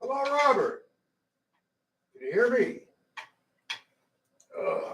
Hello, Robert. Can you hear me? Ugh.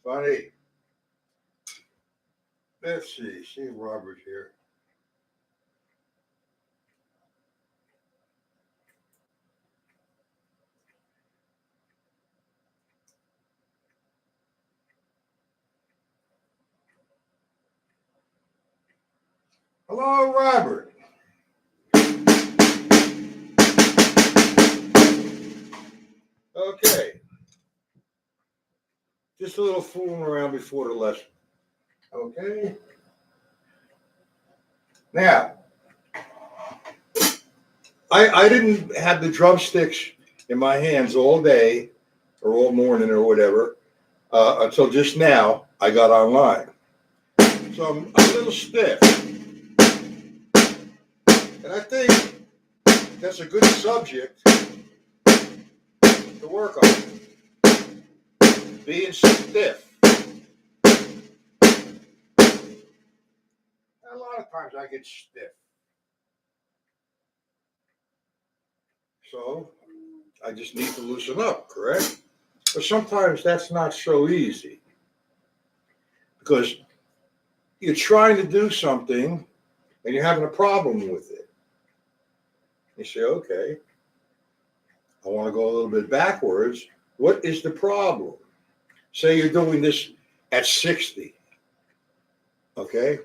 Funny. Let's see. See Robert here. Hello, Robert. Okay. Just a little fooling around before the lesson. Okay. Now, I didn't have the drumsticks in my hands all day or all morning or whatever until just now I got online. So I'm a little stiff. And I think that's a good subject to work on. Being stiff. A lot of times I get stiff. So I just need to loosen up, correct? But sometimes that's not so easy because you're trying to do something and you're having a problem with it. You say, okay, I want to go a little bit backwards. What is the problem? Say you're doing this at 60, okay?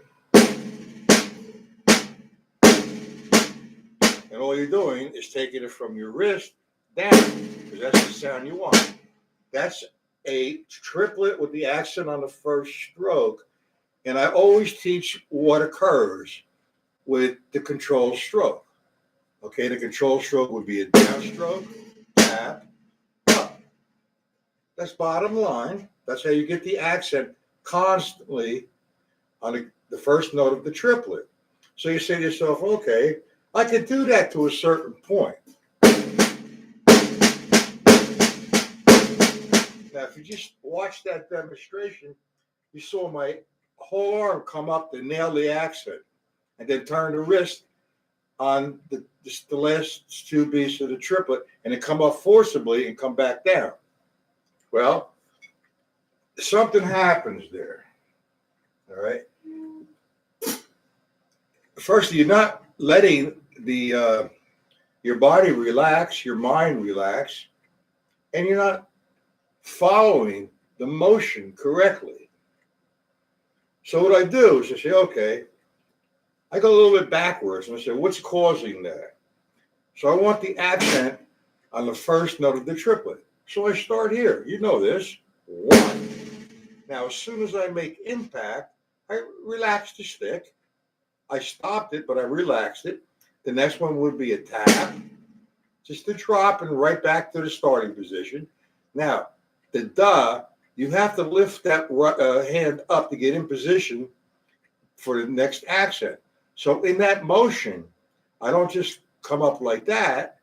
And all you're doing is taking it from your wrist down, because that's the sound you want. That's a triplet with the accent on the first stroke. And I always teach what occurs with the control stroke. Okay, the control stroke would be a downstroke, tap, up. That's bottom line. That's how you get the accent constantly on the first note of the triplet. So you say to yourself, okay, I could do that to a certain point. Now, if you just watch that demonstration, you saw my whole arm come up to nail the accent and then turn the wrist on the last two beats of the triplet and then come up forcibly and come back down. Well, something happens there. All right. First, you're not letting your body relax, your mind relax, and you're not following the motion correctly. So what I do is I say, okay, I go a little bit backwards and I say, what's causing that? So I want the accent on the first note of the triplet. So I start here. You know this. 1. Now, as soon as I make impact, I relax the stick. I stopped it, but I relaxed it. The next one would be a tap, just a drop and right back to the starting position. Now, the da, you have to lift that hand up to get in position for the next accent. So in that motion, I don't just come up like that.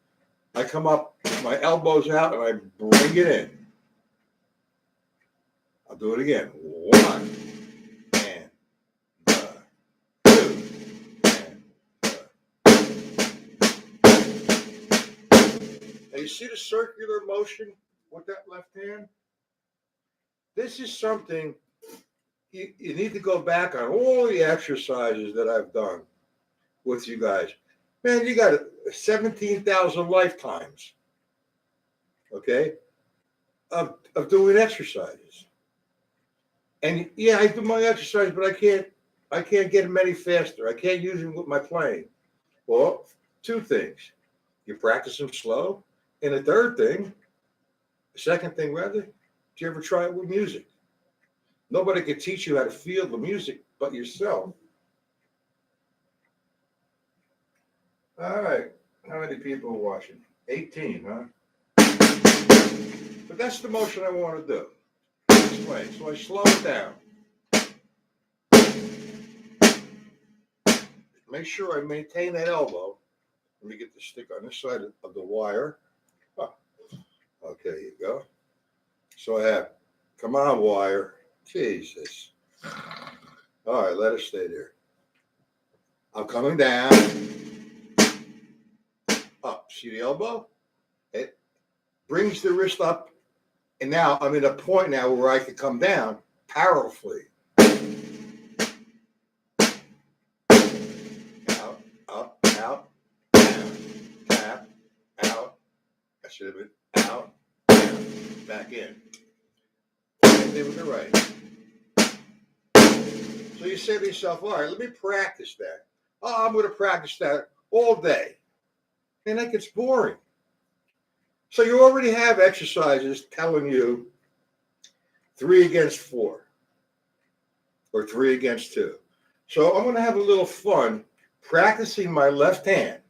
I come up, my elbows out, and I bring it in. I'll do it again. 1, and 2, and Now you see the circular motion with that left hand? This is something you need to go back on all the exercises that I've done with you guys. Man, you got 17,000 lifetimes, okay, of doing exercises. And yeah, I do my exercise, but I can't get them any faster. I can't use them with my playing. Well, 2 things. You practice them slow. And the second thing rather, do you ever try it with music? Nobody can teach you how to feel the music but yourself. All right. How many people are watching? 18, huh? But that's the motion I want to do. This way. So I slow it down. Make sure I maintain that elbow. Let me get the stick on this side of the wire. Oh, okay, you go. So I have, come on, wire. Jesus. All right, let it stay there. I'm coming down. Up. See the elbow? It brings the wrist up. And now I'm at a point now where I can come down powerfully. Out, up, out, down, tap, out. I should have been out, down, back in. Same thing with the right. So you say to yourself, all right, let me practice that. Oh, I'm going to practice that all day. And that gets boring. So you already have exercises telling you 3 against 4 or 3 against 2. So I'm going to have a little fun practicing my left hand.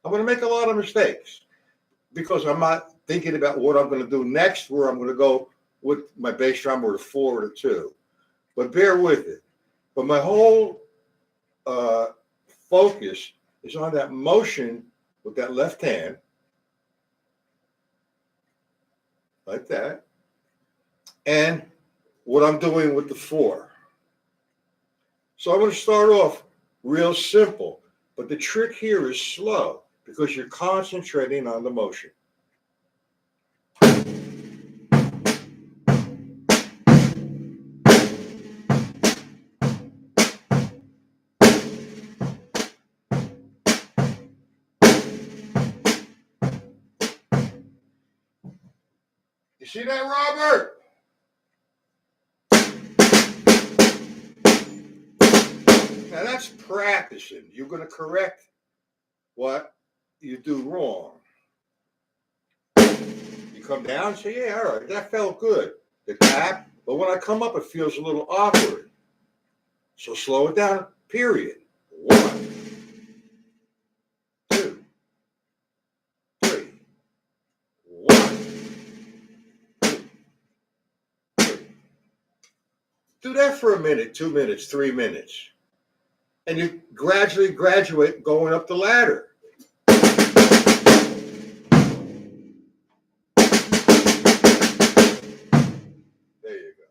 I'm going to make a lot of mistakes because I'm not thinking about what I'm going to do next, where I'm going to go with my bass drum or the 4 or the 2. But bear with it. But my whole focus is on that motion with that left hand, like that, and what I'm doing with the 4. So I'm going to start off real simple, but the trick here is slow because you're concentrating on the motion. You see that, Robert? Now that's practicing. You're going to correct what you do wrong. You come down and say, yeah, all right, that felt good. The tap, but when I come up, it feels a little awkward. So slow it down, period. 1, 2, Do that for a minute, 2 minutes, 3 minutes. And you gradually graduate going up the ladder. There you go.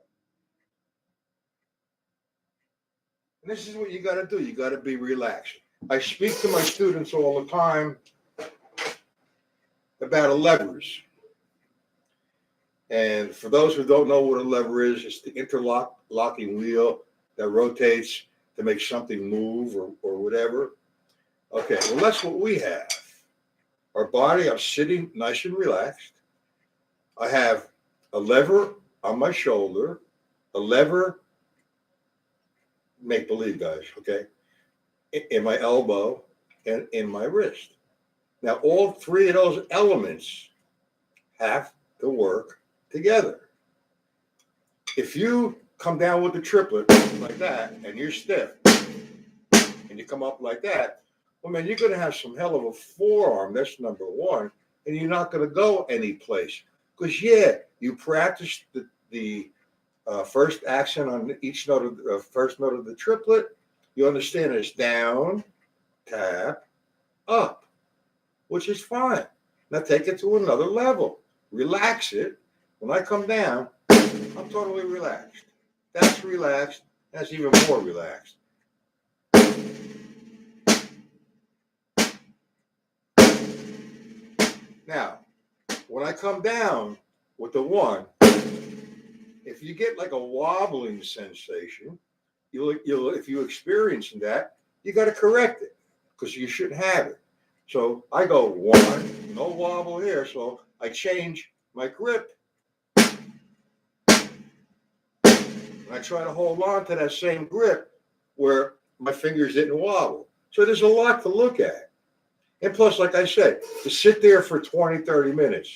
And this is what you got to do. You got to be relaxed. I speak to my students all the time about levers. And for those who don't know what a lever is, it's the interlocking wheel that rotates to make something move or whatever. Okay, well, that's what we have. Our body, I'm sitting nice and relaxed. I have a lever on my shoulder, a lever, make believe, guys, okay, in my elbow and in my wrist. Now, all three of those elements have to work together. If you come down with the triplet like that and you're stiff and you come up like that, well, man, you're going to have some hell of a forearm. That's number one. And you're not going to go any place. Because, yeah, you practice the first accent on each note of the first note of the triplet. You understand it's down, tap, up, which is fine. Now take it to another level. Relax it. When I come down, I'm totally relaxed. That's relaxed. That's even more relaxed. Now, when I come down with the one, if you get like a wobbling sensation, you'll if you experience that, you got to correct it because you shouldn't have it. So I go one, no wobble here. So I change my grip. And I try to hold on to that same grip where my fingers didn't wobble. So there's a lot to look at. And plus, like I said, to sit there for 20, 30 minutes.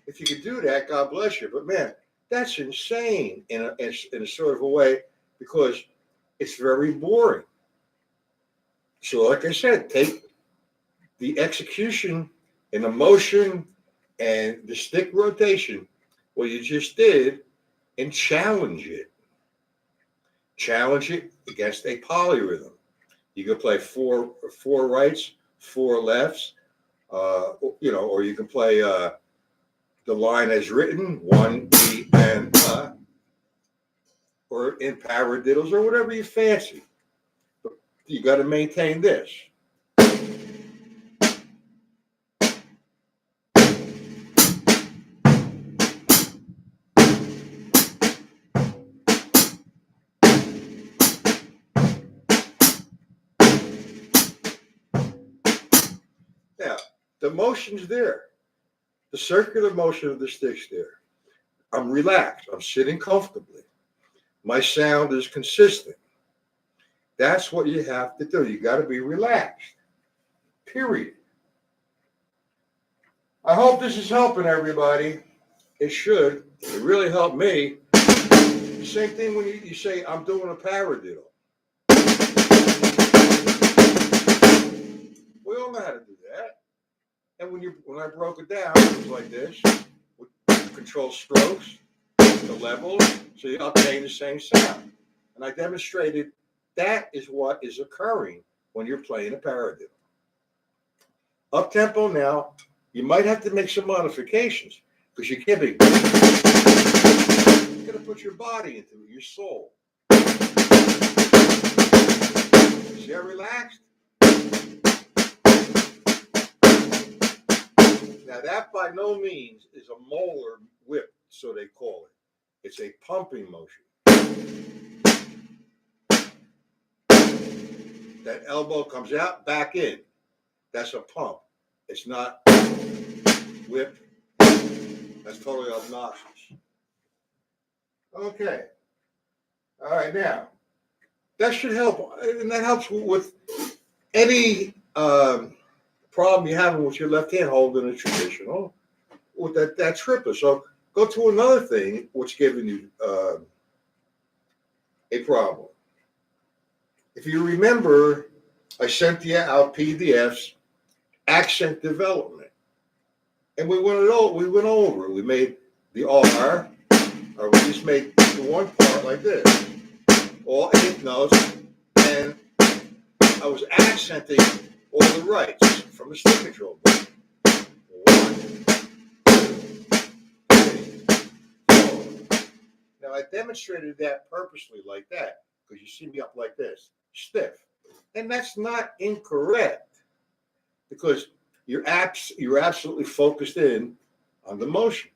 If you could do that, God bless you. But man, that's insane in a sort of a way because it's very boring. So like I said, take the execution and the motion and the stick rotation, what you just did, and challenge it. Challenge it against a polyrhythm. You can play four rights, four lefts, or you can play the line as written, 1, E, and or in paradiddles or whatever you fancy. But you got to maintain this. Now, the motion's there. The circular motion of the stick's there. I'm relaxed. I'm sitting comfortably. My sound is consistent. That's what you have to do. You got to be relaxed. Period. I hope this is helping everybody. It should. It really helped me. Same thing when you say, I'm doing a paradiddle. We all know how to do that. And when I broke it down, it was like this. With control strokes, the levels, so you obtain the same sound. And I demonstrated that is what is occurring when you're playing a paradiddle. Up tempo now, you might have to make some modifications because you can't be. You got to put your body into it, your soul. See how relaxed? Now that by no means is a molar whip, so they call it. It's a pumping motion. That elbow comes out, back in. That's a pump. It's not whip. That's totally obnoxious. Okay. All right, now, that should help. And that helps with any problem you're having with your left hand holding a traditional, with that triplet. So go to another thing which giving you a problem. If you remember, I sent you out PDFs, accent development. And we went over. We made the R, or we just made the one part like this, all 8 notes, and I was accenting all the rights from the stick control board. 1, 2, 3, 4. Now I demonstrated that purposely like that because you see me up like this, stiff, and that's not incorrect because you're absolutely focused in on the motion.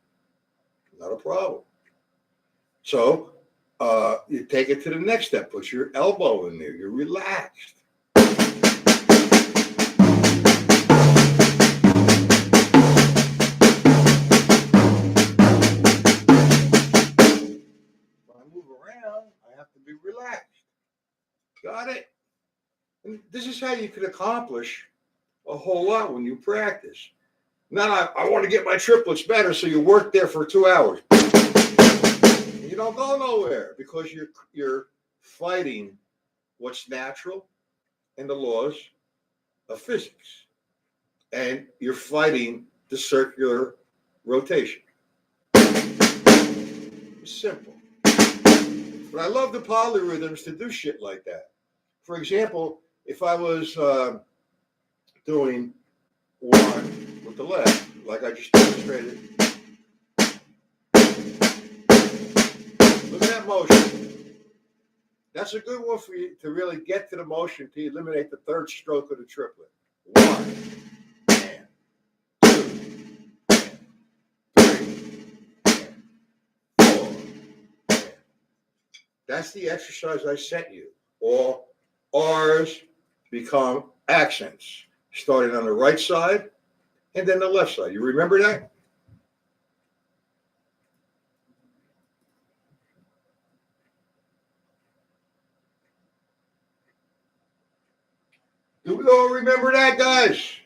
Not a problem. So you take it to the next step. Put your elbow in there. You're relaxed. When I move around, I have to be relaxed. Got it? And this is how you can accomplish a whole lot when you practice. Now I want to get my triplets better, so you work there for 2 hours. You don't go nowhere because you're fighting what's natural and the laws of physics, and you're fighting the circular rotation. It's simple. But I love the polyrhythms to do shit like that. For example, if I was doing 1 with the left, like I just demonstrated. Look at that motion. That's a good one for you to really get to the motion to eliminate the third stroke of the triplet. 1, and 2, and 3, and 4. And. That's the exercise I sent you. All R's become accents, starting on the right side and then the left side. You remember that? Do we all remember that, guys?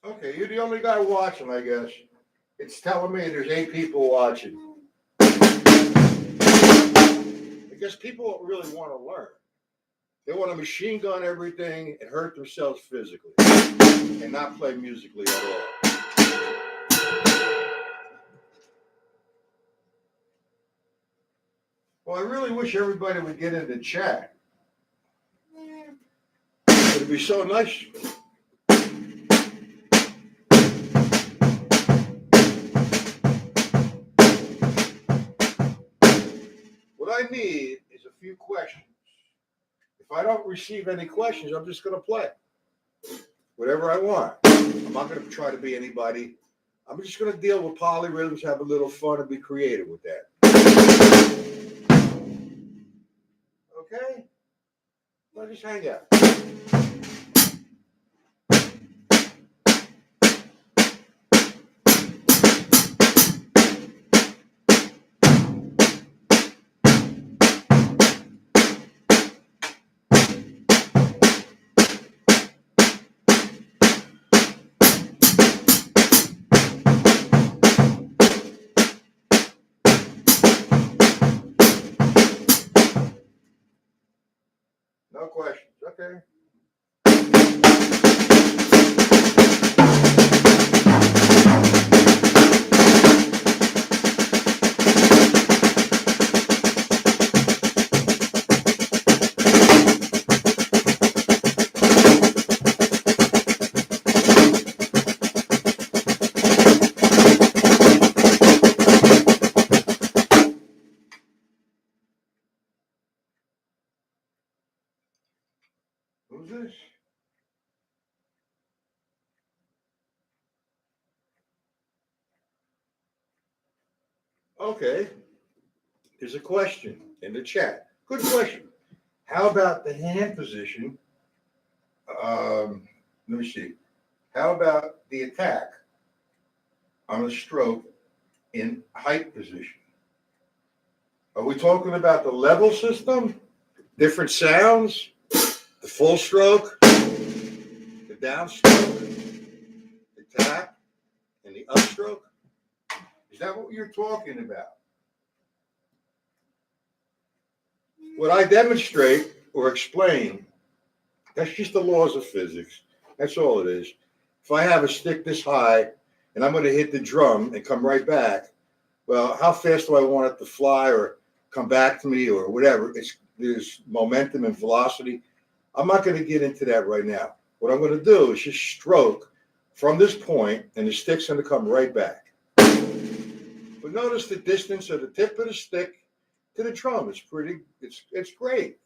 Okay, you're the only guy watching, I guess. It's telling me there's 8 people watching. I guess people don't really want to learn. They want to machine gun everything and hurt themselves physically and not play musically at all. Well, I really wish everybody would get into chat. It'd be so nice. What I need is a few questions. If I don't receive any questions, I'm just going to play whatever I want. I'm not going to try to be anybody. I'm just going to deal with polyrhythms, have a little fun, and be creative with that. Okay? Well, just hang out. No questions. Okay. Who's this? Okay. There's a question in the chat. Good question. How about the hand position? Let me see. How about the attack on a stroke in height position? Are we talking about the level system? Different sounds? The full stroke? The downstroke? The tap? And the upstroke? Is that what you're talking about? What I demonstrate or explain, that's just the laws of physics. That's all it is. If I have a stick this high and I'm going to hit the drum and come right back, well, how fast do I want it to fly or come back to me or whatever? There's momentum and velocity. I'm not going to get into that right now. What I'm going to do is just stroke from this point, and the stick's going to come right back. But notice the distance of the tip of the stick to the drum. It's great.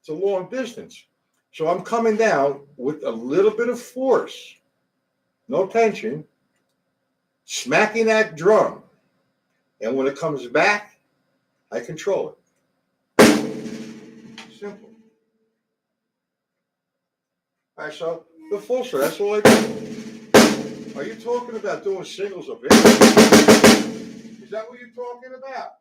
It's a long distance. So I'm coming down with a little bit of force, no tension, smacking that drum. And when it comes back, I control it. Simple. All right, so the full stroke, that's all I do. Are you talking about doing singles of it? Is that what you're talking about?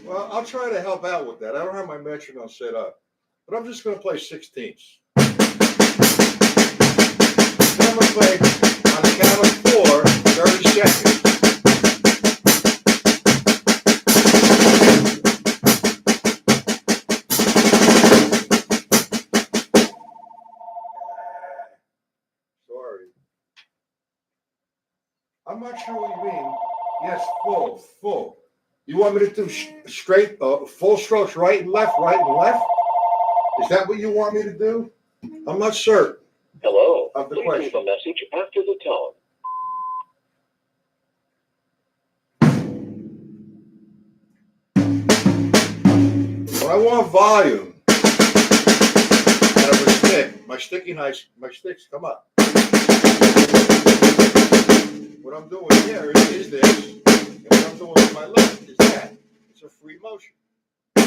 Well, I'll try to help out with that. I don't have my metronome set up, but I'm just going to play 16ths. Then I'm going to play on the count of 4, 30 seconds. Sorry. I'm not sure what you mean. Yes, full. You want me to do straight, full strokes, right and left? Is that what you want me to do? I'm not certain. Hello. Of the Please question. leave a message after the tone. When I want volume out of a stick, my sticks come up. What I'm doing here is this, and what I'm doing with my left is that. It's a free motion. And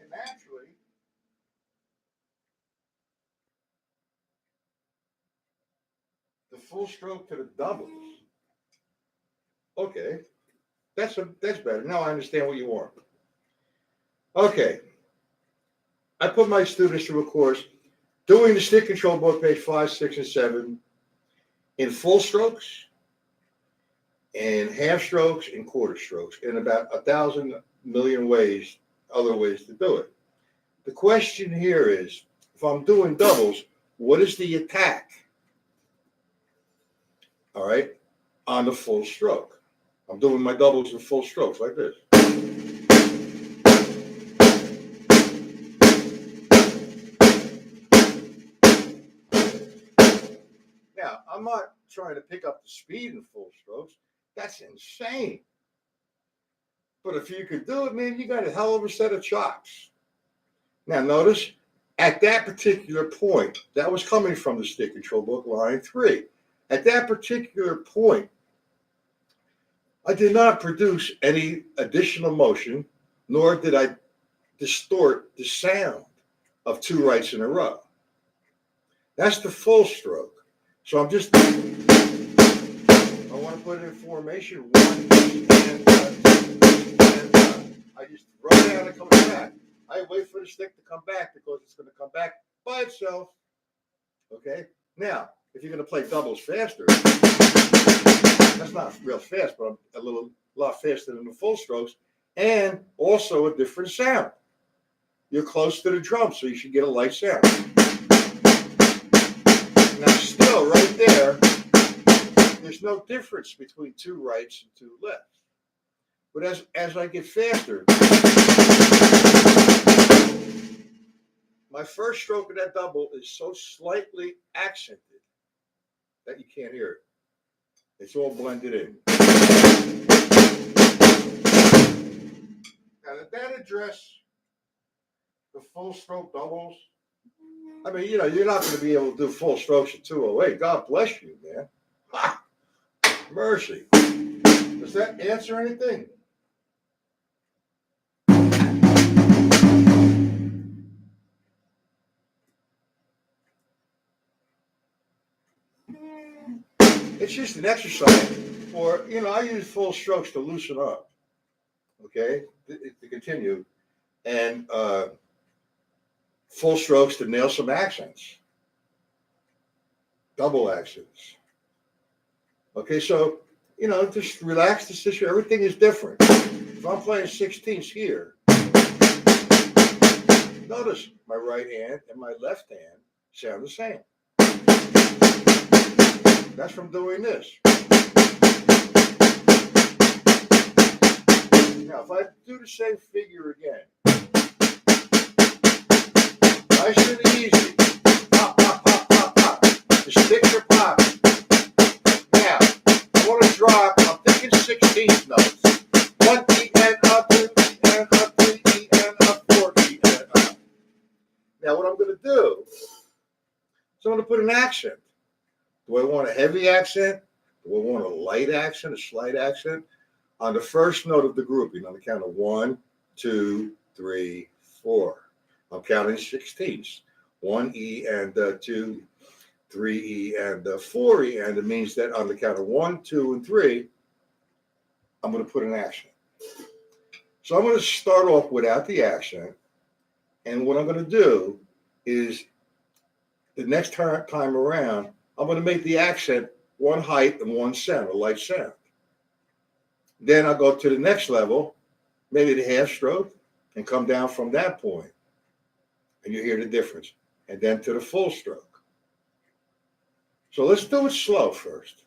naturally, the full stroke to the doubles. Okay, that's better. Now I understand what you want. Okay, I put my students through a course doing the stick control book, page 5, 6, and 7, in full strokes, and half strokes, and quarter strokes, and about 1,000 million other ways to do it. The question here is, if I'm doing doubles, what is the attack? All right, on the full stroke. I'm doing my doubles in full strokes like this. Now, I'm not trying to pick up the speed in full strokes. That's insane. But if you could do it, man, you got a hell of a set of chops. Now, notice, at that particular point, that was coming from the stick control book, line 3. At that particular point, I did not produce any additional motion, nor did I distort the sound of 2 rights in a row. That's the full stroke. So I want to put it in formation. 1, and I just throw it out and come back. I wait for the stick to come back because it's going to come back by itself. Okay? Now, if you're going to play doubles faster, that's not real fast, but I'm a lot faster than the full strokes, and also a different sound. You're close to the drum, so you should get a light sound. Now, still, right there's no difference between 2 rights and 2 lefts. But as I get faster, my first stroke of that double is so slightly accented that you can't hear it. It's all blended in. Now, did that address the full stroke doubles? I mean, you're not going to be able to do full strokes at 208. God bless you, man. Ha! Mercy. Does that answer anything? It's just an exercise for, I use full strokes to loosen up, okay, to continue, and full strokes to nail some accents, double accents. Okay, so, just relax the situation. Everything is different. If I'm playing 16ths here, notice my right hand and my left hand sound the same. That's from doing this. Now, if I do the same figure again, nice and easy, pop, pop, pop, pop, pop, just stick your pocket. Now, I want to drop, I'm thinking 16th notes. 1 E and a 2 E and a 3 E and a 4 E and a. Now, what I'm going to do is I'm going to put an accent. Do I want a heavy accent? Do I want a light accent, a slight accent? On the first note of the grouping, on the count of 1, 2, 3, 4. I'm counting 16ths. 1 E and 2, 3 E and 4 E. And it means that on the count of 1, 2, and 3, I'm going to put an accent. So I'm going to start off without the accent. And what I'm going to do is the next time around, I'm going to make the accent one height and one sound, a light sound. Then I'll go to the next level, maybe the half stroke, and come down from that point. And you hear the difference. And then to the full stroke. So let's do it slow first.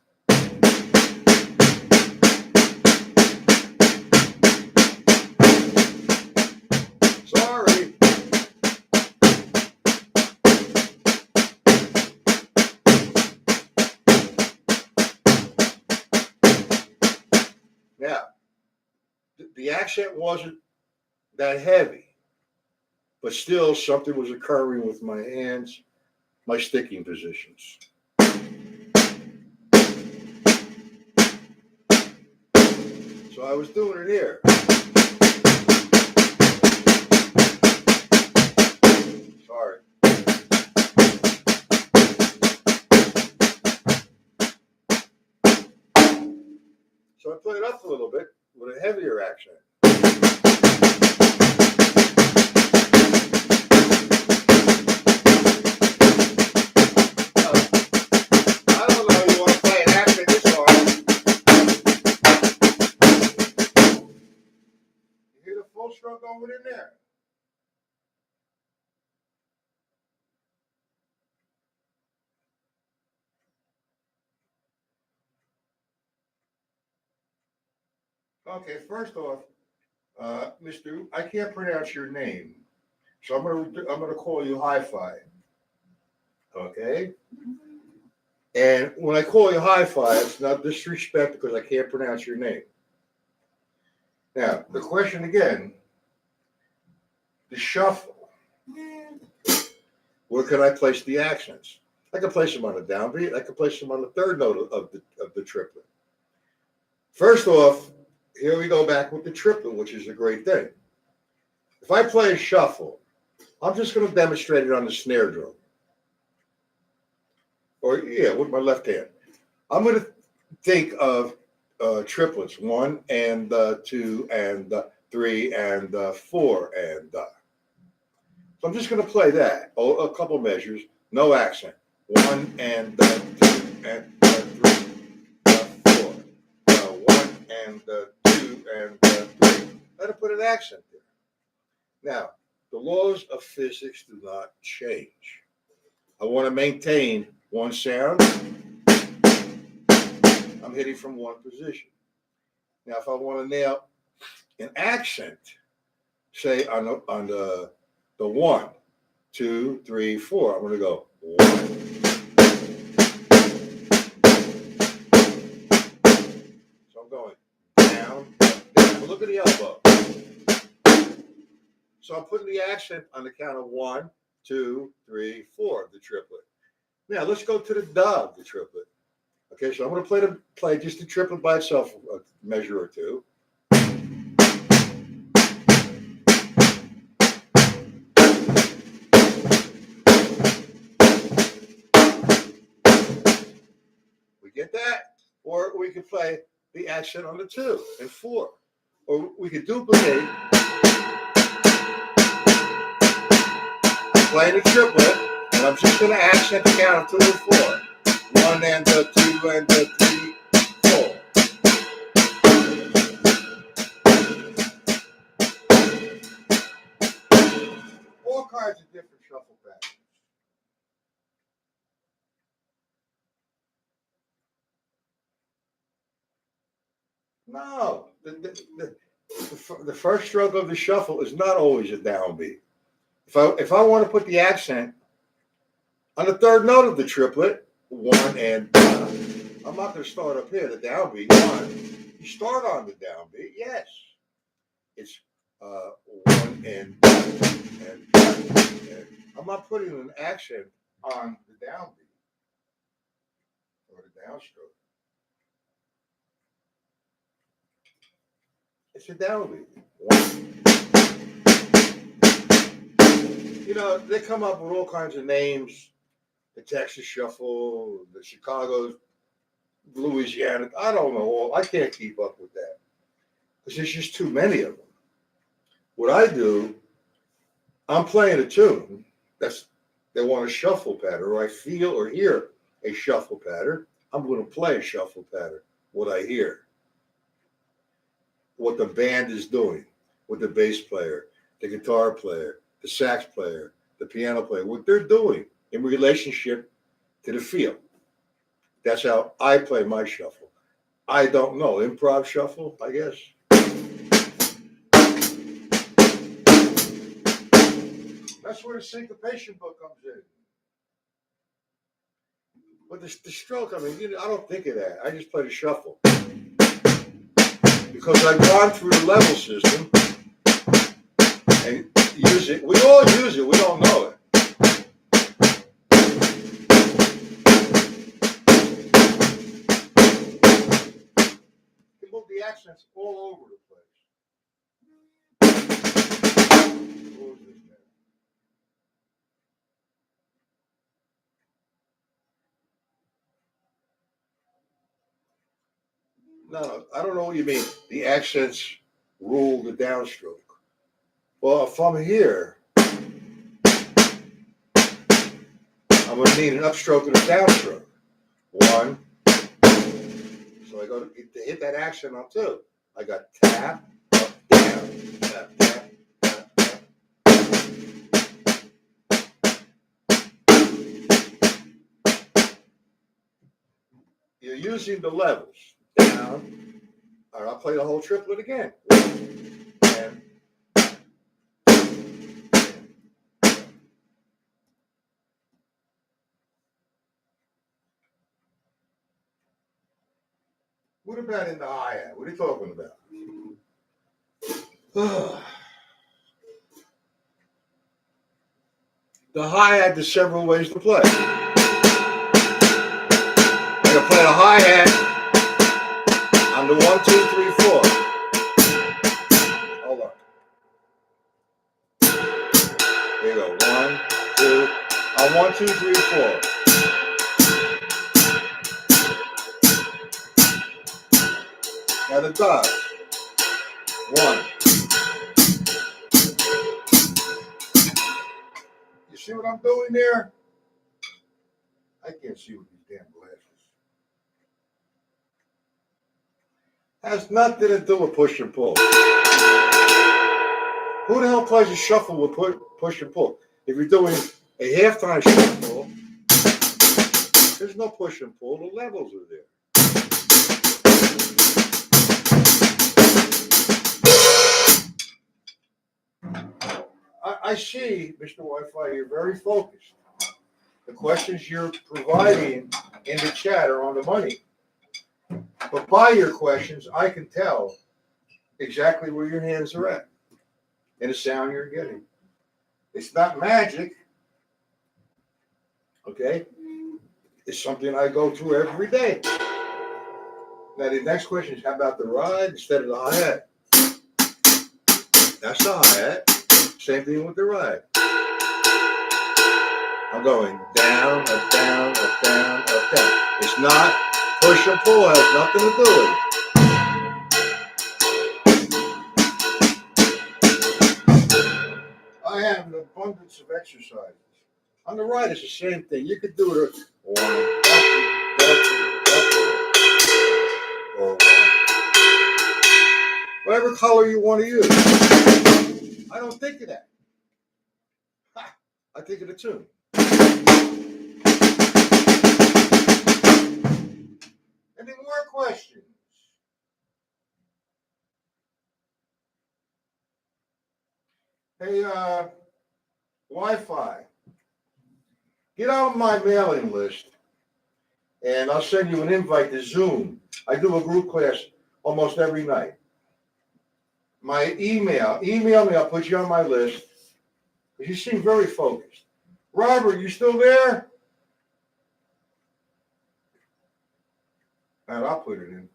Sorry. Now, the accent wasn't that heavy, but still something was occurring with my hands, my sticking positions. So I was doing it here. Sorry. So I played it up a little bit with a heavier accent. I don't know you want to play an accent this hard. You hear the full stroke over in there? Okay, first off, Mr. I can't pronounce your name, so I'm gonna call you Hi-Fi. Okay. And when I call you Hi-Fi, it's not disrespect because I can't pronounce your name. Now the question again: the shuffle. Where can I place the accents? I can place them on the downbeat. I can place them on the third note of the triplet. First off, here we go back with the triplet, which is a great thing. If I play a shuffle, I'm just going to demonstrate it on the snare drum. Or, with my left hand. I'm going to think of triplets, 1 and 2 and 3 and 4 and. So I'm just going to play that, a couple measures, no accent. 1 and 2 and 3, 4. 1 and 2 and 3. Let it put an accent there. Now, the laws of physics do not change. I want to maintain one sound. I'm hitting from one position. Now, if I want to nail an accent, say on the 1, 2, 3, 4, I'm going to go 1. So I'm going down, down. Look at the elbow. So I'm putting the accent on the count of 1, 2, 3, 4 of the triplet. Now let's go to the da of the triplet. Okay, so I'm going to play just the triplet by itself, a measure or two. We get that? could play the accent on the 2 and 4. Or we could duplicate. I'm playing a triplet, and I'm just going to accent the count of 2 and 4. 1 and a 2 and a 3, 4. All kinds of different shuffle patterns. No, the first stroke of the shuffle is not always a downbeat. If I want to put the accent on the 3rd note of the triplet, 1 and I'm not going to start up here the downbeat 1. You start on the downbeat, yes. It's 1 and I'm not putting an accent on the downbeat or the downstroke. It's a downbeat. 1. You know, they come up with all kinds of names. The Texas Shuffle, the Chicago, Louisiana. I don't know. I can't keep up with that because there's just too many of them. What I do, I'm playing a tune they want a shuffle pattern, or I feel or hear a shuffle pattern. I'm going to play a shuffle pattern. What I hear, what the band is doing, what the bass player, the guitar player, the sax player, the piano player, what they're doing in relationship to the feel. That's how I play my shuffle. I don't know. Improv shuffle, I guess. That's where the syncopation book comes in. But the stroke, I mean, I don't think of that. I just play the shuffle. Because I've gone through the level system and use it. We all use it. We don't know it. You can move the accents all over the place. No, I don't know what you mean. The accents rule the downstroke. Well, if I'm here, I'm going to need an upstroke and a downstroke. 1. So I go to hit that accent on 2. I got tap, up, down, tap, tap, tap, tap. You're using the levels. Down. All right, I'll play the whole triplet again. 1 and what about in the hi-hat? What are you talking about? The hi-hat, there's several ways to play. I can play the hi-hat on the 1, 2, 3, 4. Hold on. There you go. 1, 2. On 1, 2, 3, 4. Now the dots. 1. You see what I'm doing there? I can't see with these damn glasses. Has nothing to do with push and pull. Who the hell plays a shuffle with push and pull? If you're doing a halftime shuffle, there's no push and pull. The levels are there. I see, Mr. Wi-Fi, you're very focused. The questions you're providing in the chat are on the money. But by your questions, I can tell exactly where your hands are at and the sound you're getting. It's not magic, okay? It's something I go through every day. Now, the next question is, how about the ride instead of the hi-hat? That's the hi-hat. Same thing with the ride. I'm going down, up, down, up, down, up, down. It's not Push and pull has nothing to do with it. I have an abundance of exercises. On the right, it's the same thing. You could do it one, or one. Whatever color you want to use. I don't think of that. I think of the tune. Any more questions? Hey, Wi-Fi. Get on my mailing list, and I'll send you an invite to Zoom. I do a group class almost every night. My email me, I'll put you on my list. You seem very focused. Robert, you still there? And I'll put it in.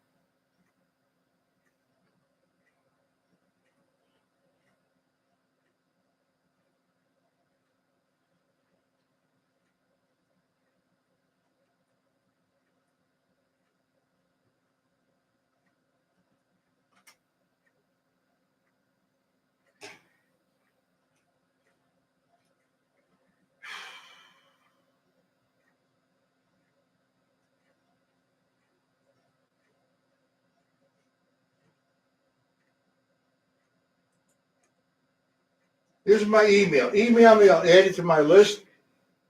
Here's my email. Email me, I'll add it to my list.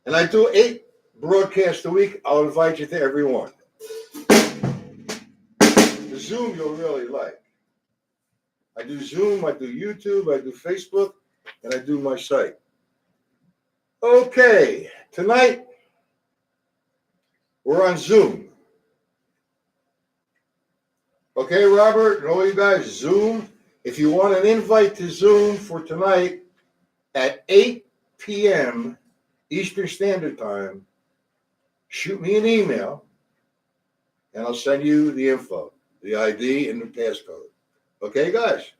And I do 8 broadcasts a week. I'll invite you to every one. The Zoom you'll really like. I do Zoom, I do YouTube, I do Facebook, and I do my site. Okay, tonight we're on Zoom. Okay, Robert, and all you guys, Zoom. If you want an invite to Zoom for tonight at 8 p.m. Eastern Standard Time, shoot me an email, and I'll send you the info, the ID, and the passcode. Okay, guys?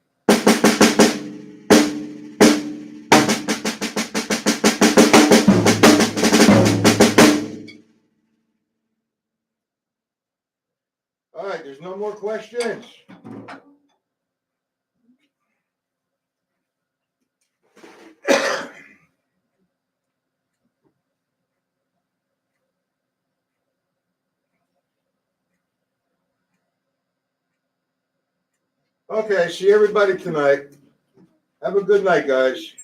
All right, there's no more questions. Okay, see everybody tonight. Have a good night, guys.